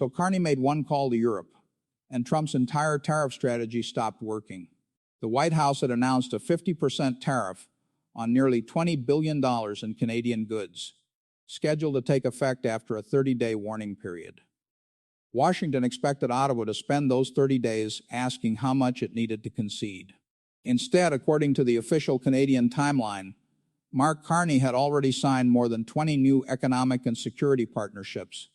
So Carney made one call to Europe, and Trump's entire tariff strategy stopped working. The White House had announced a 50% tariff on nearly $20 billion in Canadian goods, scheduled to take effect after a 30-day warning period. Washington expected Ottawa to spend those 30 days asking how much it needed to concede. Instead, according to the official Canadian timeline, Mark Carney had already signed more than 20 new economic and security partnerships,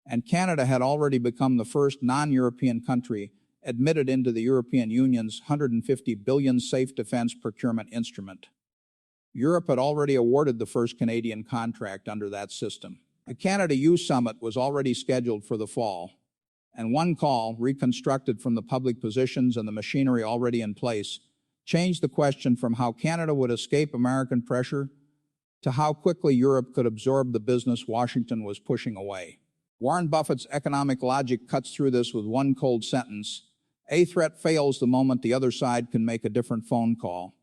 and Canada had already become the first non-European country admitted into the European Union's $150 billion Safe Defense Procurement Instrument. Europe had already awarded the first Canadian contract under that system. The Canada-EU Summit was already scheduled for the fall, and one call, reconstructed from the public positions and the machinery already in place, changed the question from how Canada would escape American pressure to how quickly Europe could absorb the business Washington was pushing away. Warren Buffett's economic logic cuts through this with one cold sentence: a threat fails the moment the other side can make a different phone call.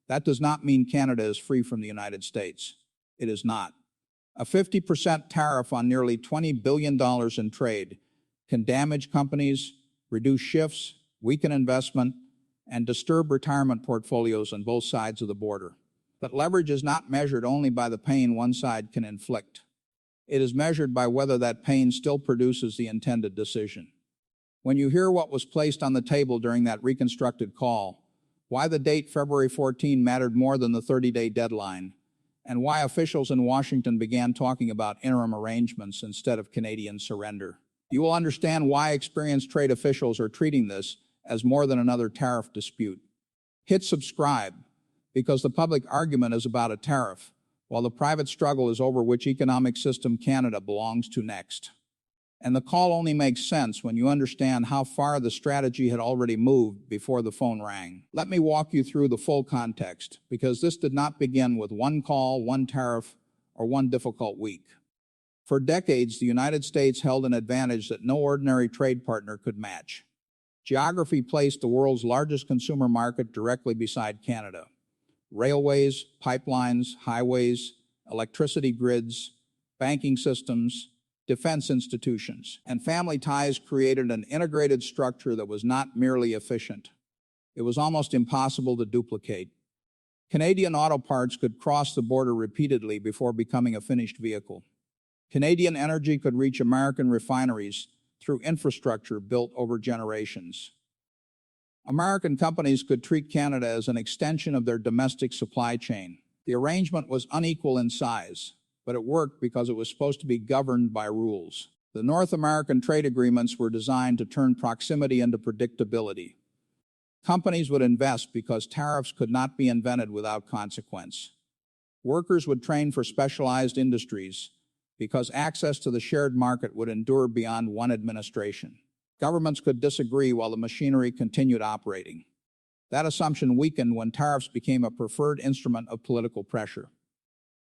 That does not mean Canada is free from the United States. It is not. A 50% tariff on nearly $20 billion in trade can damage companies, reduce shifts, weaken investment, and disturb retirement portfolios on both sides of the border. But leverage is not measured only by the pain one side can inflict. It is measured by whether that pain still produces the intended decision. When you hear what was placed on the table during that reconstructed call, why the date February 14 mattered more than the 30-day deadline, and why officials in Washington began talking about interim arrangements instead of Canadian surrender, you will understand why experienced trade officials are treating this as more than another tariff dispute. Hit subscribe, because the public argument is about a tariff, while the private struggle is over which economic system Canada belongs to next. And the call only makes sense when you understand how far the strategy had already moved before the phone rang. Let me walk you through the full context, because this did not begin with one call, one tariff, or one difficult week. For decades, the United States held an advantage that no ordinary trade partner could match. Geography placed the world's largest consumer market directly beside Canada. Railways, pipelines, highways, electricity grids, banking systems, defense institutions, and family ties created an integrated structure that was not merely efficient. It was almost impossible to duplicate. Canadian auto parts could cross the border repeatedly before becoming a finished vehicle. Canadian energy could reach American refineries through infrastructure built over generations. American companies could treat Canada as an extension of their domestic supply chain. The arrangement was unequal in size, but it worked because it was supposed to be governed by rules. The North American trade agreements were designed to turn proximity into predictability. Companies would invest because tariffs could not be invented without consequence. Workers would train for specialized industries because access to the shared market would endure beyond one administration. Governments could disagree while the machinery continued operating. That assumption weakened when tariffs became a preferred instrument of political pressure.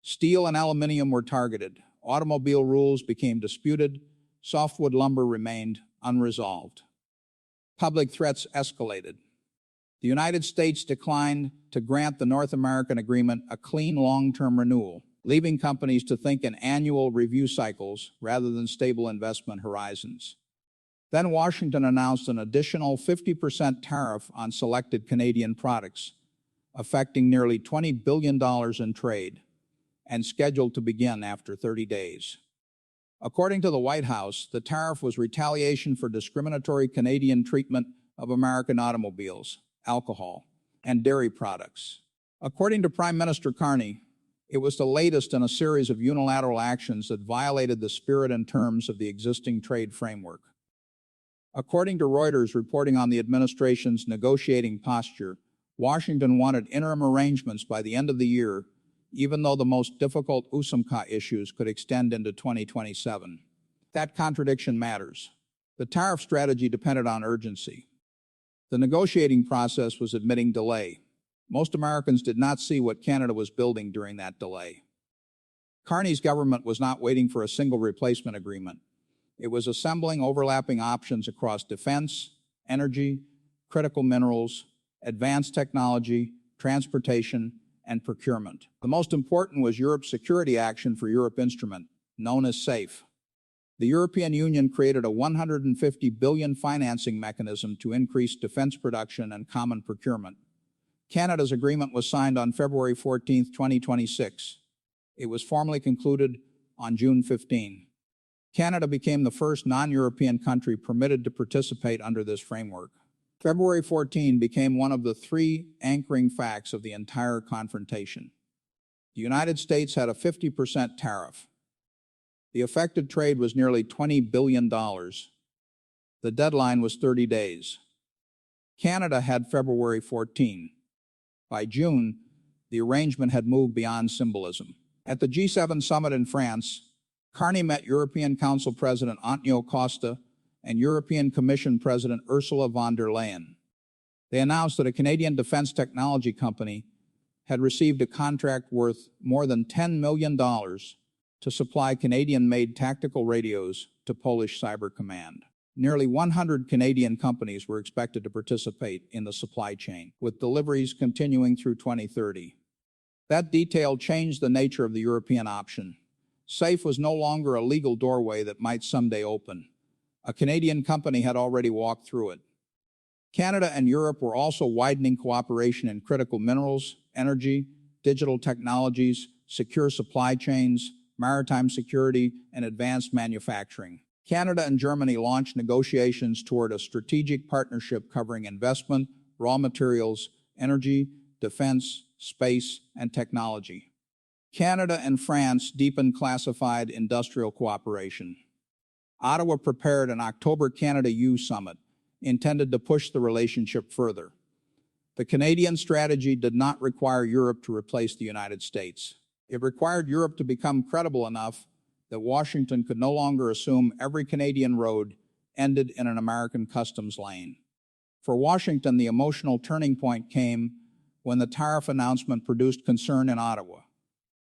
Steel and aluminum were targeted. Automobile rules became disputed. Softwood lumber remained unresolved. Public threats escalated. The United States declined to grant the North American agreement a clean long-term renewal, leaving companies to think in annual review cycles rather than stable investment horizons. Then Washington announced an additional 50% tariff on selected Canadian products, affecting nearly $20 billion in trade, and scheduled to begin after 30 days. According to the White House, the tariff was retaliation for discriminatory Canadian treatment of American automobiles, alcohol, and dairy products. According to Prime Minister Carney, it was the latest in a series of unilateral actions that violated the spirit and terms of the existing trade framework. According to Reuters reporting on the administration's negotiating posture, Washington wanted interim arrangements by the end of the year, even though the most difficult USMCA issues could extend into 2027. That contradiction matters. The tariff strategy depended on urgency. The negotiating process was admitting delay. Most Americans did not see what Canada was building during that delay. Carney's government was not waiting for a single replacement agreement. It was assembling overlapping options across defense, energy, critical minerals, advanced technology, transportation, and procurement. The most important was Europe's security action for Europe instrument, known as SAFE. The European Union created a $150 billion financing mechanism to increase defense production and common procurement. Canada's agreement was signed on February 14, 2026. It was formally concluded on June 15. Canada became the first non-European country permitted to participate under this framework. February 14 became one of the three anchoring facts of the entire confrontation. The United States had a 50% tariff. The affected trade was nearly $20 billion. The deadline was 30 days. Canada had February 14. By June, the arrangement had moved beyond symbolism. At the G7 summit in France, Carney met European Council President Antonio Costa and European Commission President Ursula von der Leyen. They announced that a Canadian defense technology company had received a contract worth more than $10 million to supply Canadian-made tactical radios to Polish Cyber Command. Nearly 100 Canadian companies were expected to participate in the supply chain, with deliveries continuing through 2030. That detail changed the nature of the European option. SAFE was no longer a legal doorway that might someday open. A Canadian company had already walked through it. Canada and Europe were also widening cooperation in critical minerals, energy, digital technologies, secure supply chains, maritime security, and advanced manufacturing. Canada and Germany launched negotiations toward a strategic partnership covering investment, raw materials, energy, defense, space, and technology. Canada and France deepened classified industrial cooperation. Ottawa prepared an October Canada-EU summit intended to push the relationship further. The Canadian strategy did not require Europe to replace the United States. It required Europe to become credible enough that Washington could no longer assume every Canadian road ended in an American customs lane. For Washington, the emotional turning point came when the tariff announcement produced concern in Ottawa,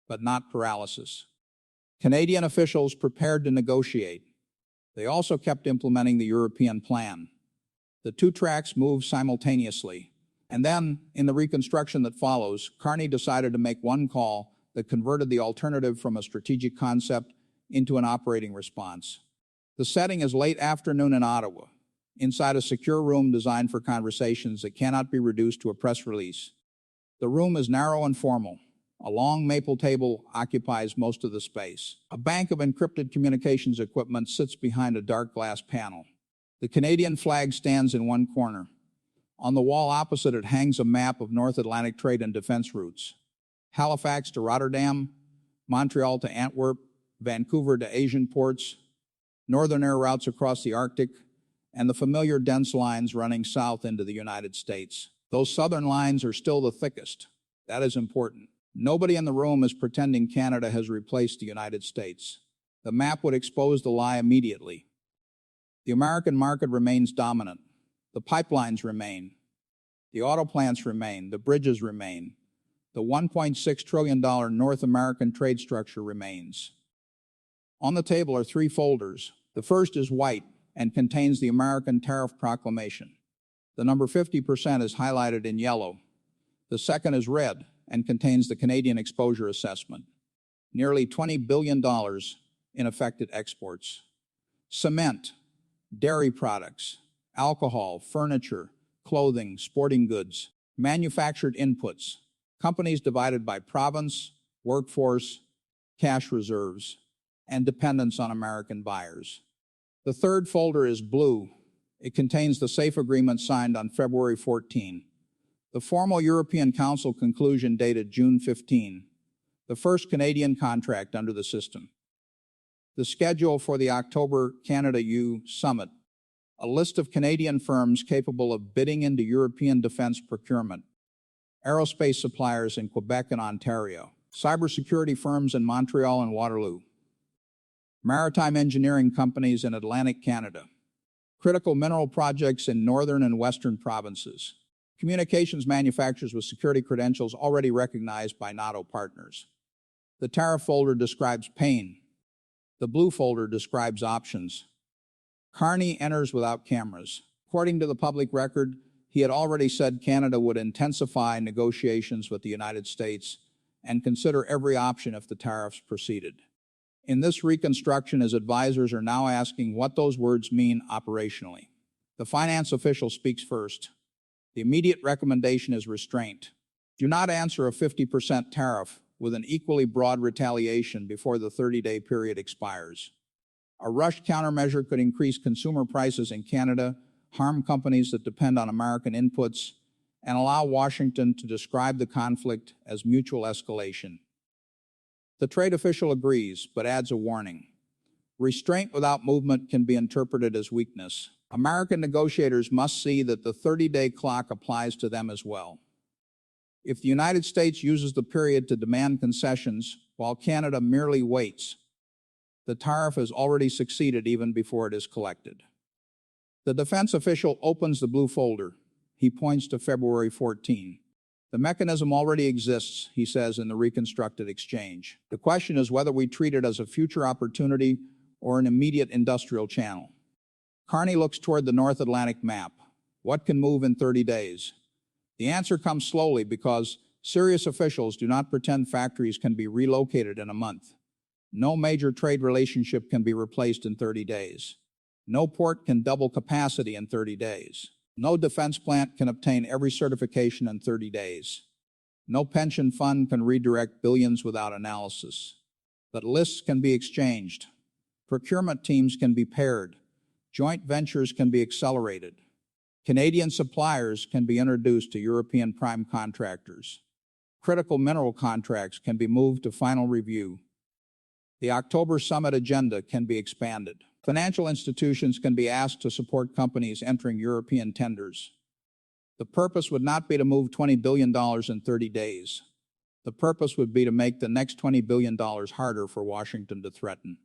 but not paralysis. Canadian officials prepared to negotiate. They also kept implementing the European plan. The two tracks moved simultaneously. And then, in the reconstruction that follows, Carney decided to make one call that converted the alternative from a strategic concept into an operating response. The setting is late afternoon in Ottawa, inside a secure room designed for conversations that cannot be reduced to a press release. The room is narrow and formal. A long maple table occupies most of the space. A bank of encrypted communications equipment sits behind a dark glass panel. The Canadian flag stands in one corner. On the wall opposite it hangs a map of North Atlantic trade and defense routes. Halifax to Rotterdam, Montreal to Antwerp, Vancouver to Asian ports, northern air routes across the Arctic, and the familiar dense lines running south into the United States. Those southern lines are still the thickest. That is important. Nobody in the room is pretending Canada has replaced the United States. The map would expose the lie immediately. The American market remains dominant. The pipelines remain. The auto plants remain. The bridges remain. The $1.6 trillion North American trade structure remains. On the table are three folders. The first is white and contains the American Tariff Proclamation. The number 50% is highlighted in yellow. The second is red and contains the Canadian Exposure Assessment. Nearly $20 billion in affected exports. Cement, dairy products, alcohol, furniture, clothing, sporting goods, manufactured inputs, companies divided by province, workforce, cash reserves, and dependence on American buyers. The third folder is blue. It contains the SAFE agreement signed on February 14. The formal European Council conclusion dated June 15, the first Canadian contract under the system. The schedule for the October Canada-EU summit, a list of Canadian firms capable of bidding into European defense procurement, aerospace suppliers in Quebec and Ontario, cybersecurity firms in Montreal and Waterloo, maritime engineering companies in Atlantic Canada, critical mineral projects in northern and western provinces, communications manufacturers with security credentials already recognized by NATO partners. The tariff folder describes pain. The blue folder describes options. Carney enters without cameras. According to the public record, he had already said Canada would intensify negotiations with the United States and consider every option if the tariffs proceeded. In this reconstruction, his advisors are now asking what those words mean operationally. The finance official speaks first. The immediate recommendation is restraint. Do not answer a 50% tariff with an equally broad retaliation before the 30-day period expires. A rushed countermeasure could increase consumer prices in Canada, harm companies that depend on American inputs, and allow Washington to describe the conflict as mutual escalation. The trade official agrees, but adds a warning. Restraint without movement can be interpreted as weakness. American negotiators must see that the 30-day clock applies to them as well. If the United States uses the period to demand concessions while Canada merely waits, the tariff has already succeeded even before it is collected. The defense official opens the blue folder. He points to February 14. The mechanism already exists, he says in the reconstructed exchange. The question is whether we treat it as a future opportunity or an immediate industrial channel. Carney looks toward the North Atlantic map. What can move in 30 days? The answer comes slowly because serious officials do not pretend factories can be relocated in a month. No major trade relationship can be replaced in 30 days. No port can double capacity in 30 days. No defense plant can obtain every certification in 30 days. No pension fund can redirect billions without analysis. But lists can be exchanged. Procurement teams can be paired. Joint ventures can be accelerated. Canadian suppliers can be introduced to European prime contractors. Critical mineral contracts can be moved to final review. The October summit agenda can be expanded. Financial institutions can be asked to support companies entering European tenders. The purpose would not be to move $20 billion in 30 days. The purpose would be to make the next $20 billion harder for Washington to threaten.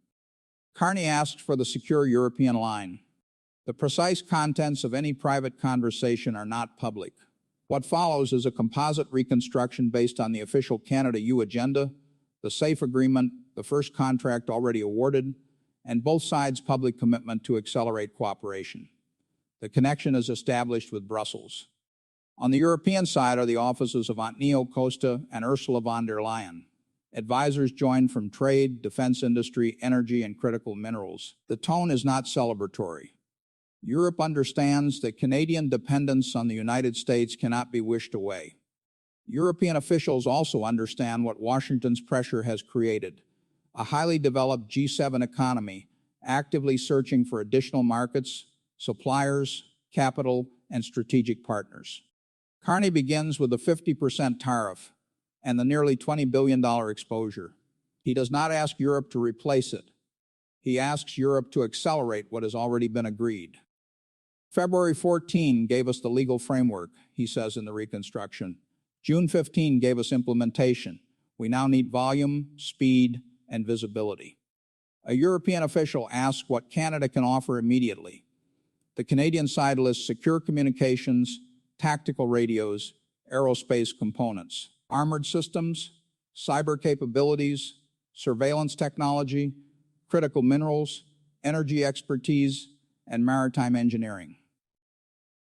Carney asks for the secure European line. The precise contents of any private conversation are not public. What follows is a composite reconstruction based on the official Canada-EU agenda, the SAFE agreement, the first contract already awarded, and both sides' public commitment to accelerate cooperation. The connection is established with Brussels. On the European side are the offices of Antonio Costa and Ursula von der Leyen. Advisors join from trade, defense industry, energy, and critical minerals. The tone is not celebratory. Europe understands that Canadian dependence on the United States cannot be wished away. European officials also understand what Washington's pressure has created: a highly developed G7 economy actively searching for additional markets, suppliers, capital, and strategic partners. Carney begins with the 50% tariff and the nearly $20 billion exposure. He does not ask Europe to replace it. He asks Europe to accelerate what has already been agreed. February 14 gave us the legal framework, he says in the reconstruction. June 15 gave us implementation. We now need volume, speed, and visibility. A European official asks what Canada can offer immediately. The Canadian side lists secure communications, tactical radios, aerospace components, armored systems, cyber capabilities, surveillance technology, critical minerals, energy expertise, and maritime engineering.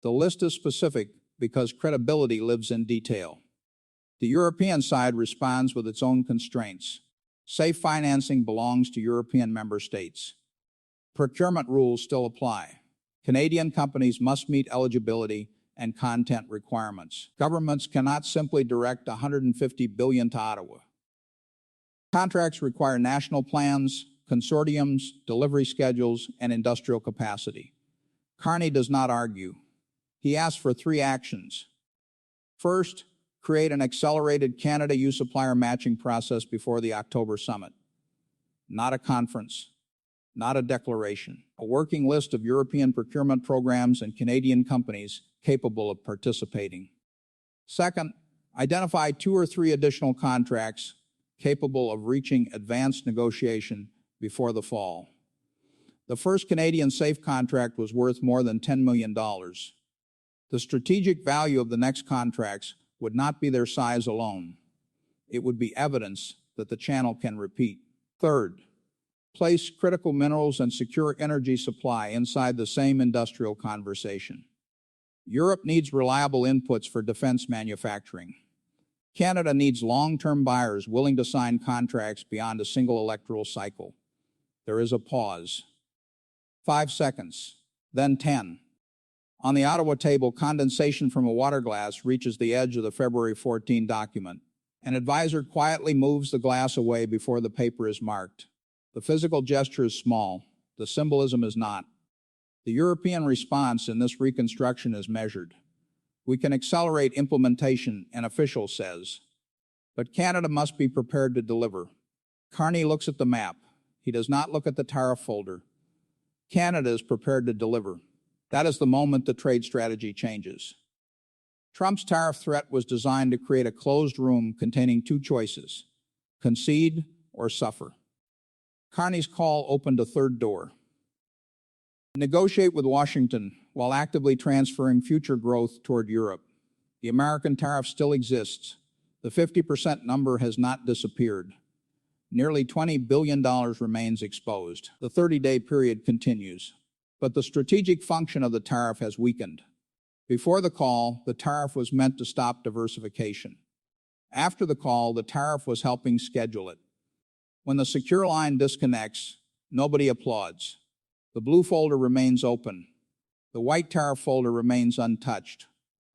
The list is specific because credibility lives in detail. The European side responds with its own constraints. Safe financing belongs to European member states. Procurement rules still apply. Canadian companies must meet eligibility and content requirements. Governments cannot simply direct $150 billion to Ottawa. Contracts require national plans, consortiums, delivery schedules, and industrial capacity. Carney does not argue. He asks for 3 actions. First, create an accelerated Canada-EU supplier matching process before the October summit. Not a conference, not a declaration. A working list of European procurement programs and Canadian companies capable of participating. Second, identify 2 or 3 additional contracts capable of reaching advanced negotiation before the fall. The first Canadian SAFE contract was worth more than $10 million. The strategic value of the next contracts would not be their size alone. It would be evidence that the channel can repeat. Third, place critical minerals and secure energy supply inside the same industrial conversation. Europe needs reliable inputs for defense manufacturing. Canada needs long-term buyers willing to sign contracts beyond a single electoral cycle. There is a pause. 5 seconds, then 10. On the Ottawa table, condensation from a water glass reaches the edge of the February 14 document. An advisor quietly moves the glass away before the paper is marked. The physical gesture is small. The symbolism is not. The European response in this reconstruction is measured. We can accelerate implementation, an official says. But Canada must be prepared to deliver. Carney looks at the map. He does not look at the tariff folder. Canada is prepared to deliver. That is the moment the trade strategy changes. Trump's tariff threat was designed to create a closed room containing two choices: concede or suffer. Carney's call opened a third door. Negotiate with Washington while actively transferring future growth toward Europe. The American tariff still exists. The 50% number has not disappeared. Nearly $20 billion remains exposed. The 30-day period continues. But the strategic function of the tariff has weakened. Before the call, the tariff was meant to stop diversification. After the call, the tariff was helping schedule it. When the secure line disconnects, nobody applauds. The blue folder remains open. The white tariff folder remains untouched.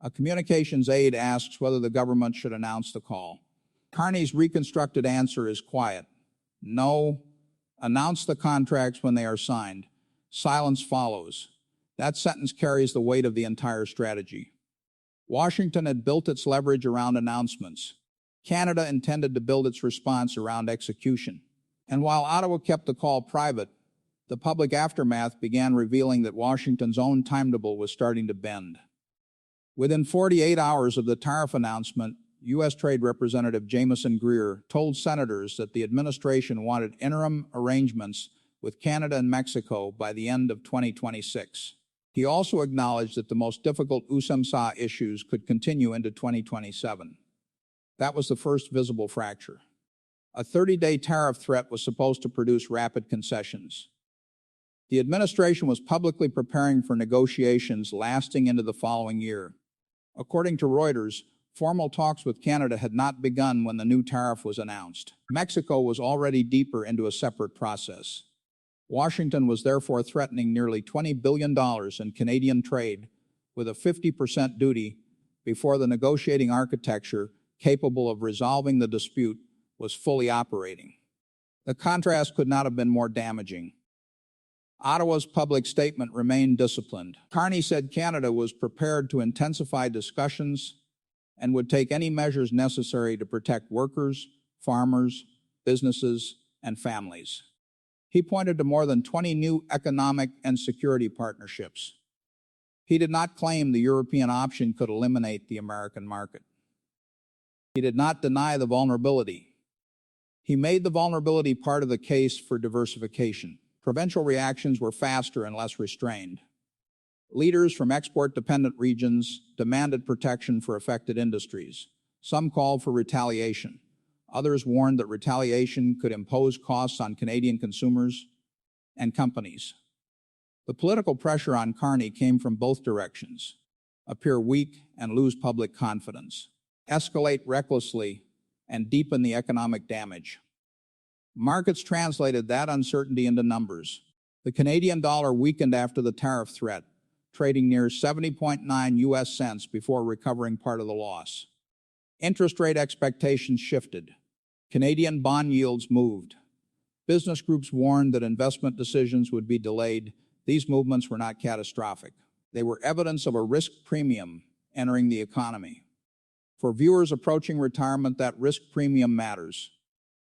A communications aide asks whether the government should announce the call. Carney's reconstructed answer is quiet. No. Announce the contracts when they are signed. Silence follows. That sentence carries the weight of the entire strategy. Washington had built its leverage around announcements. Canada intended to build its response around execution. And while Ottawa kept the call private, the public aftermath began revealing that Washington's own timetable was starting to bend. Within 48 hours of the tariff announcement, U.S. Trade Representative Jamieson Greer told senators that the administration wanted interim arrangements with Canada and Mexico by the end of 2026. He also acknowledged that the most difficult USMCA issues could continue into 2027. That was the first visible fracture. A 30-day tariff threat was supposed to produce rapid concessions. The administration was publicly preparing for negotiations lasting into the following year. According to Reuters, formal talks with Canada had not begun when the new tariff was announced. Mexico was already deeper into a separate process. Washington was therefore threatening nearly $20 billion in Canadian trade with a 50% duty before the negotiating architecture capable of resolving the dispute was fully operating. The contrast could not have been more damaging. Ottawa's public statement remained disciplined. Carney said Canada was prepared to intensify discussions and would take any measures necessary to protect workers, farmers, businesses, and families. He pointed to more than 20 new economic and security partnerships. He did not claim the European option could eliminate the American market. He did not deny the vulnerability. He made the vulnerability part of the case for diversification. Provincial reactions were faster and less restrained. Leaders from export-dependent regions demanded protection for affected industries. Some called for retaliation. Others warned that retaliation could impose costs on Canadian consumers and companies. The political pressure on Carney came from both directions: appear weak and lose public confidence, escalate recklessly, and deepen the economic damage. Markets translated that uncertainty into numbers. The Canadian dollar weakened after the tariff threat, trading near 70.9 US cents before recovering part of the loss. Interest rate expectations shifted. Canadian bond yields moved. Business groups warned that investment decisions would be delayed. These movements were not catastrophic. They were evidence of a risk premium entering the economy. For viewers approaching retirement, that risk premium matters.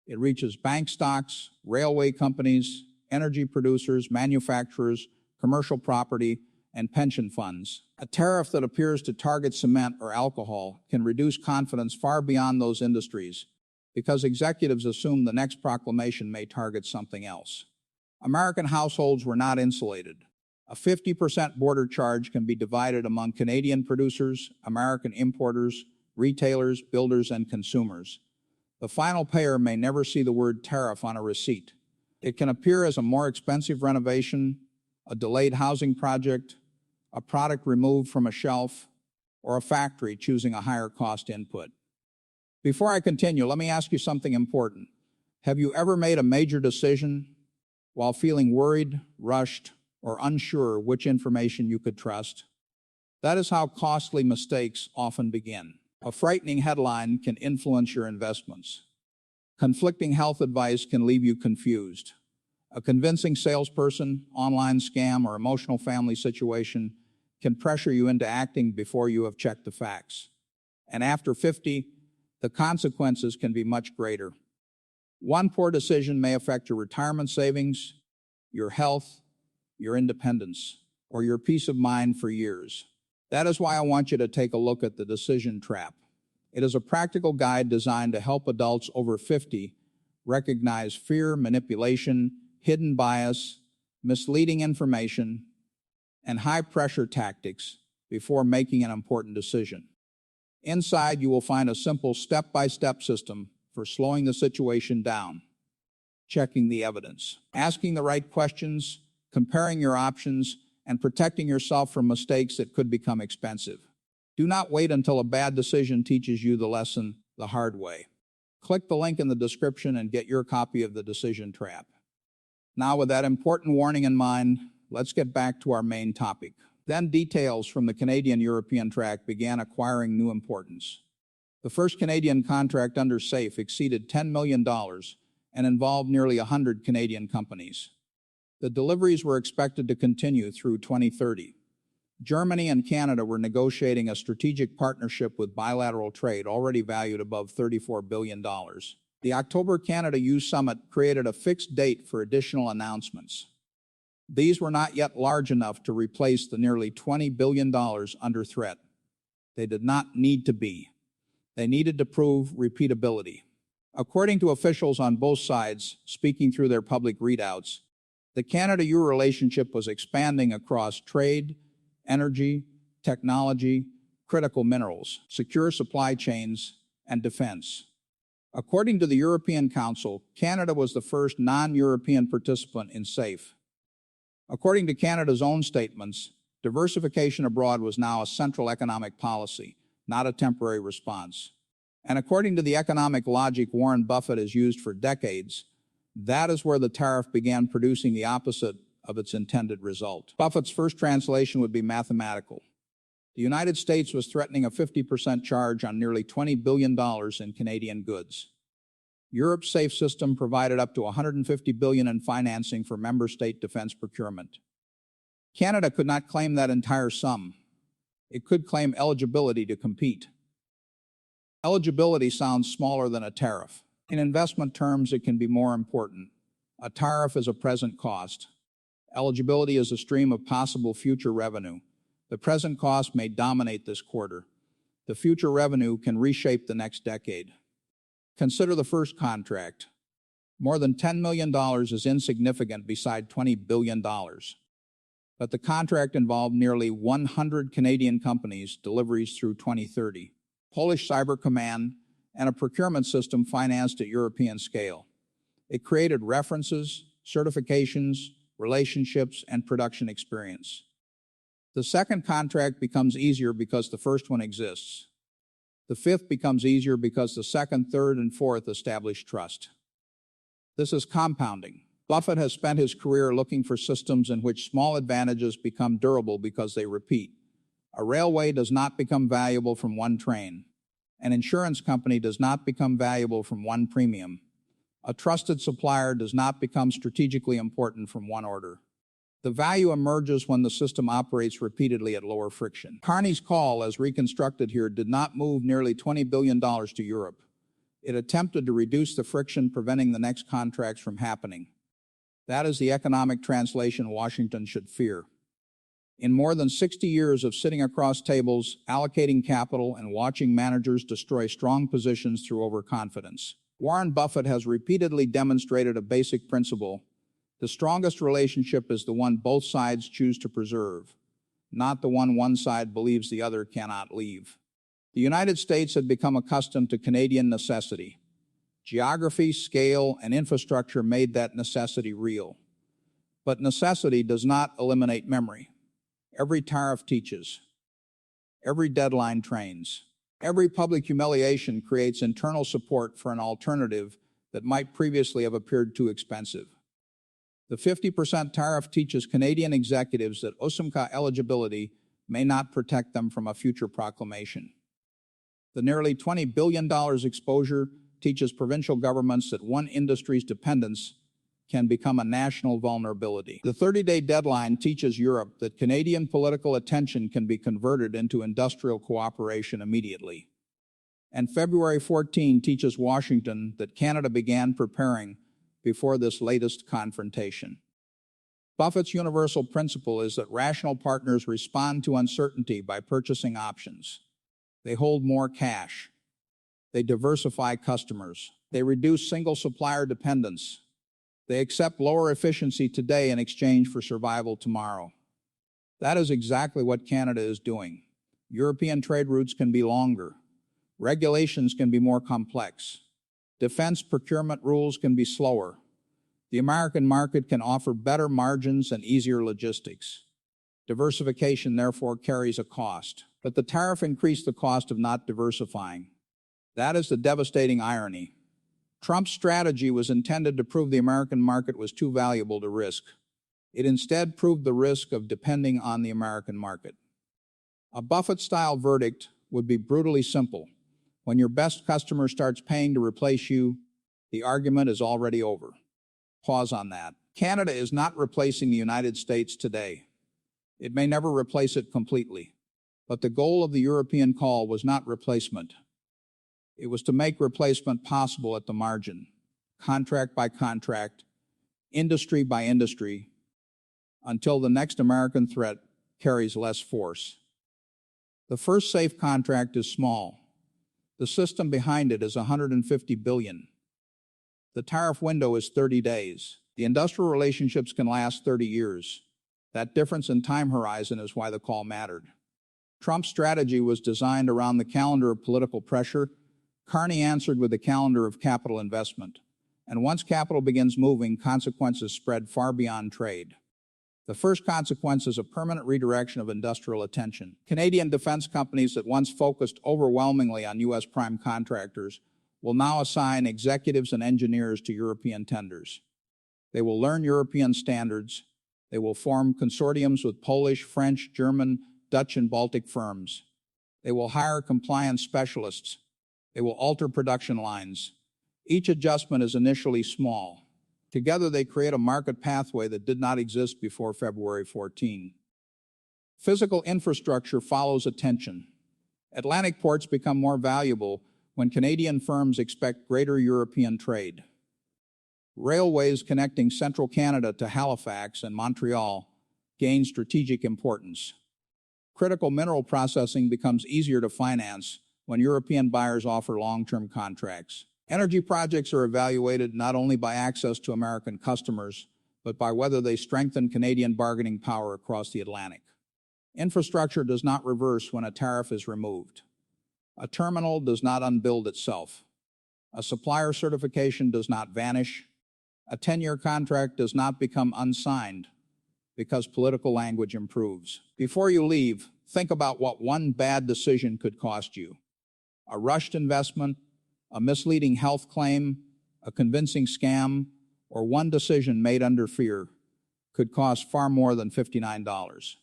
It reaches bank stocks, railway companies, energy producers, manufacturers, commercial property, and pension funds. A tariff that appears to target cement or alcohol can reduce confidence far beyond those industries because executives assume the next proclamation may target something else. American households were not insulated. A 50% border charge can be divided among Canadian producers, American importers, retailers, builders, and consumers. The final payer may never see the word tariff on a receipt. It can appear as a more expensive renovation, a delayed housing project, a product removed from a shelf, or a factory choosing a higher cost input. Before I continue, let me ask you something important. Have you ever made a major decision while feeling worried, rushed, or unsure which information you could trust. That is how costly mistakes often begin. A frightening headline can influence your investments. Conflicting health advice can leave you confused. A convincing salesperson, online scam, or emotional family situation can pressure you into acting before you have checked the facts. And after 50, the consequences can be much greater. One poor decision may affect your retirement savings, your health, your independence, or your peace of mind for years. That is why I want you to take a look at the decision trap. It is a practical guide designed to help adults over 50 recognize fear, manipulation, hidden bias, misleading information, and high-pressure tactics before making an important decision. Inside, you will find a simple step-by-step system for slowing the situation down, checking the evidence, asking the right questions, comparing your options, and protecting yourself from mistakes that could become expensive. Do not wait until a bad decision teaches you the lesson the hard way. Click the link in the description and get your copy of the Decision Trap. Now, with that important warning in mind, let's get back to our main topic. Then details from the Canadian-European track began acquiring new importance. The first Canadian contract under SAFE exceeded $10 million and involved nearly 100 Canadian companies. The deliveries were expected to continue through 2030. Germany and Canada were negotiating a strategic partnership with bilateral trade already valued above $34 billion. The October Canada-EU Summit created a fixed date for additional announcements. These were not yet large enough to replace the nearly $20 billion under threat. They did not need to be. They needed to prove repeatability. According to officials on both sides, speaking through their public readouts, the Canada-EU relationship was expanding across trade, energy, technology, critical minerals, secure supply chains, and defense. According to the European Council, Canada was the first non-European participant in SAFE. According to Canada's own statements, diversification abroad was now a central economic policy, not a temporary response. And according to the economic logic Warren Buffett has used for decades, that is where the tariff began producing the opposite of its intended result. Buffett's first translation would be mathematical. The United States was threatening a 50% charge on nearly $20 billion in Canadian goods. Europe's SAFE system provided up to $150 billion in financing for member state defense procurement. Canada could not claim that entire sum. It could claim eligibility to compete. Eligibility sounds smaller than a tariff. In investment terms, it can be more important. A tariff is a present cost. Eligibility is a stream of possible future revenue. The present cost may dominate this quarter. The future revenue can reshape the next decade. Consider the first contract. More than $10 million is insignificant beside $20 billion. But the contract involved nearly 100 Canadian companies, deliveries through 2030, Polish Cyber Command, and a procurement system financed at European scale. It created references, certifications, relationships, and production experience. The second contract becomes easier because the first one exists. The fifth becomes easier because the second, third, and fourth establish trust. This is compounding. Buffett has spent his career looking for systems in which small advantages become durable because they repeat. A railway does not become valuable from one train. An insurance company does not become valuable from one premium. A trusted supplier does not become strategically important from one order. The value emerges when the system operates repeatedly at lower friction. Carney's call, as reconstructed here, did not move nearly $20 billion to Europe. It attempted to reduce the friction preventing the next contracts from happening. That is the economic translation Washington should fear. In more than 60 years of sitting across tables, allocating capital, and watching managers destroy strong positions through overconfidence, Warren Buffett has repeatedly demonstrated a basic principle. The strongest relationship is the one both sides choose to preserve, not the one side believes the other cannot leave. The United States had become accustomed to Canadian necessity. Geography, scale, and infrastructure made that necessity real. But necessity does not eliminate memory. Every tariff teaches. Every deadline trains. Every public humiliation creates internal support for an alternative that might previously have appeared too expensive. The 50% tariff teaches Canadian executives that USMCA eligibility may not protect them from a future proclamation. The nearly $20 billion exposure teaches provincial governments that one industry's dependence can become a national vulnerability. The 30-day deadline teaches Europe that Canadian political attention can be converted into industrial cooperation immediately. And February 14 teaches Washington that Canada began preparing before this latest confrontation. Buffett's universal principle is that rational partners respond to uncertainty by purchasing options. They hold more cash. They diversify customers. They reduce single supplier dependence. They accept lower efficiency today in exchange for survival tomorrow. That is exactly what Canada is doing. European trade routes can be longer. Regulations can be more complex. Defense procurement rules can be slower. The American market can offer better margins and easier logistics. Diversification, therefore, carries a cost. But the tariff increased the cost of not diversifying. That is the devastating irony. Trump's strategy was intended to prove the American market was too valuable to risk. It instead proved the risk of depending on the American market. A Buffett-style verdict would be brutally simple. When your best customer starts paying to replace you, the argument is already over. Pause on that. Canada is not replacing the United States today. It may never replace it completely. But the goal of the European call was not replacement. It was to make replacement possible at the margin, contract by contract, industry by industry, until the next American threat carries less force. The first safe contract is small. The system behind it is $150 billion. The tariff window is 30 days. The industrial relationships can last 30 years. That difference in time horizon is why the call mattered. Trump's strategy was designed around the calendar of political pressure. Carney answered with a calendar of capital investment. And once capital begins moving, consequences spread far beyond trade. The first consequence is a permanent redirection of industrial attention. Canadian defense companies that once focused overwhelmingly on U.S. prime contractors will now assign executives and engineers to European tenders. They will learn European standards. They will form consortiums with Polish, French, German, Dutch, and Baltic firms. They will hire compliance specialists. They will alter production lines. Each adjustment is initially small. Together they create a market pathway that did not exist before February 14. Physical infrastructure follows attention. Atlantic ports become more valuable when Canadian firms expect greater European trade. Railways connecting central Canada to Halifax and Montreal gain strategic importance. Critical mineral processing becomes easier to finance when European buyers offer long-term contracts. Energy projects are evaluated not only by access to American customers, but by whether they strengthen Canadian bargaining power across the Atlantic. Infrastructure does not reverse when a tariff is removed. A terminal does not unbuild itself. A supplier certification does not vanish. A 10-year contract does not become unsigned because political language improves. Before you leave, think about what one bad decision could cost you. A rushed investment, a misleading health claim, a convincing scam, or one decision made under fear could cost far more than $59.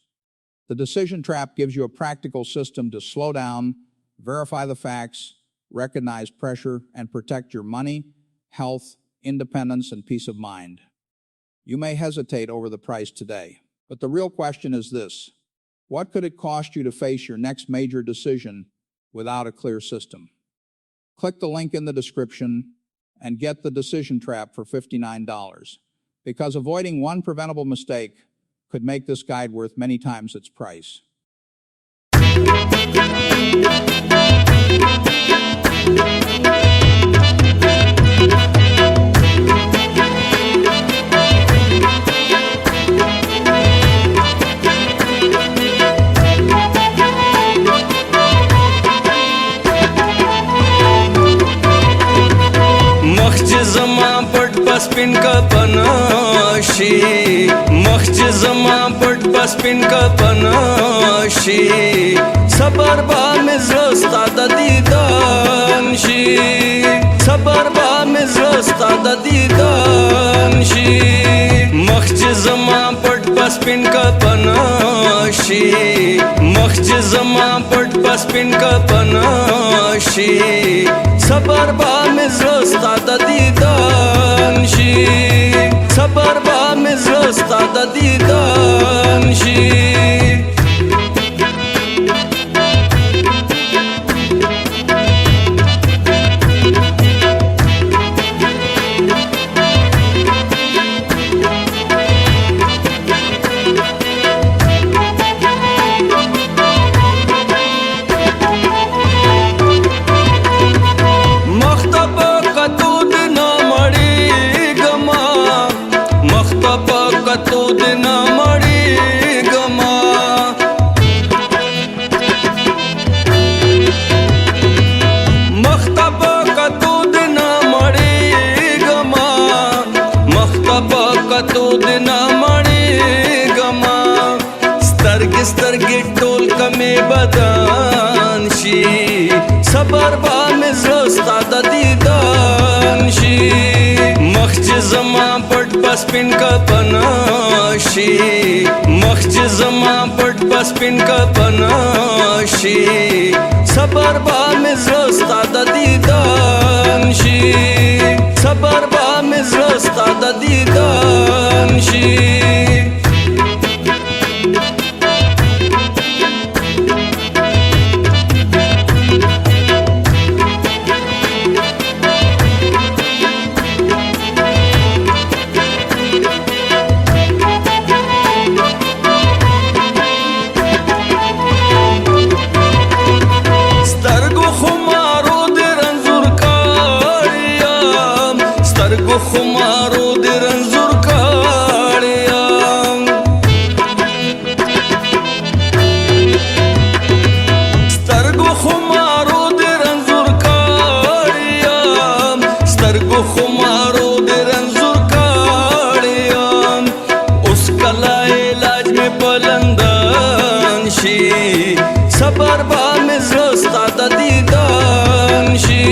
The decision trap gives you a practical system to slow down, verify the facts, recognize pressure, and protect your money, health, independence, and peace of mind. You may hesitate over the price today, but the real question is this: what could it cost you to face your next major decision without a clear system? Click the link in the description and get the decision trap for $59, because avoiding one preventable mistake could make this guide worth many times its price. Spin kapanashi makhj zama pat spin kapanashi sabar ba mizrasta da didan shi sabar ba mizrasta da didan شي مخ چې زما پټ پسپین کپن شي مخ چې زما پټ پسپین کپن شي صبر با مې زړه ستا د دیدن شي صبر با مې زړه ستا د دیدن شي سترګې ټول کمې بدن شي صبر با مې زړه ستا د دیدن شي مخ چې زما پټ پسپین کپن شي مخ چې زما پټ پسپین کپن شي صبر با مې زړه ستا د دیدن شي صبر با مې زړه ستا د دیدن شي خمارو دې رنځور کړم سترګو خمارو دې رنځور کړم سترګو خمارو دې رنځور کړم اوس کله علاج مې په لندن شي صبر با مې زړه ستا د دیدن شي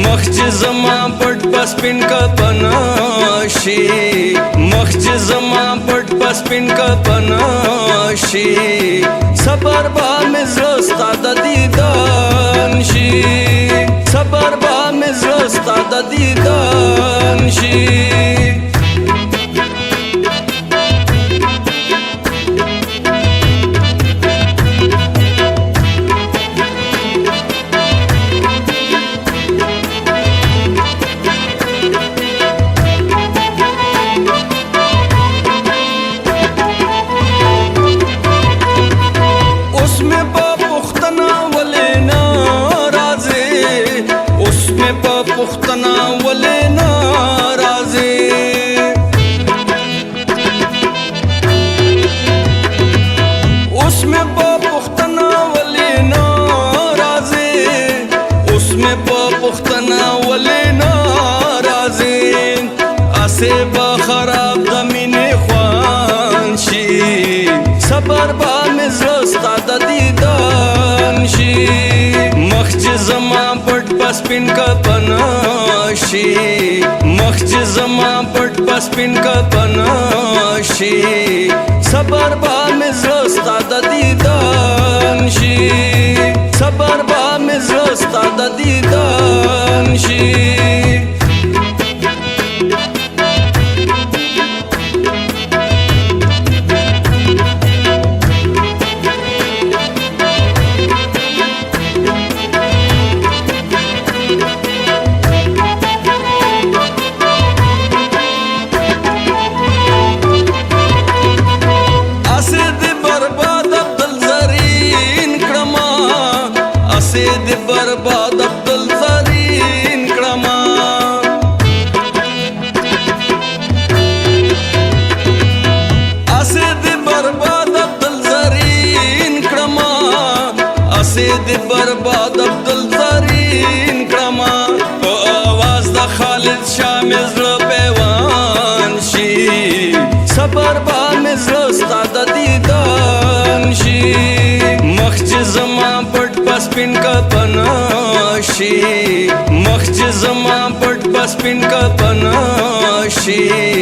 مخ چې زما پټ پسپین کپن شي مخ چې زما پټ پسپین کپن شي صبر با مې زړه ستا د دیدن شي صبر با مې زړه ستا د دیدن شي پختنا ولې ناراضي اوس مې په پختنا ولې ناراضي اوس مې په پختنا ولې ناراضي اسه به خراب د مینې خوان شي صبر با مې زړه ستا د دیدن شي مخ چې زما پټ پسپین کپن شي مخ چې زما پټ پسپین کپن شي صبر با مې زړه ستا د دیدن شي صبر با مې زړه ستا د دیدن شي برباد عبدل زرین کړما اسه دې برباد عبدل زرین کړما اسه دې برباد عبدل زرین کړما او आवाज د خالد شامل زړه پیوان شي صبر با مې زړه ستا د دیدن شي مخ چې زما پټ پسپین کپن شي مخ چې زما پټ پسپین کپن شي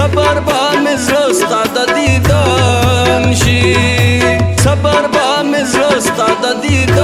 صبر با مزرستا د دیدن شي صبر با مزرستا د دیدن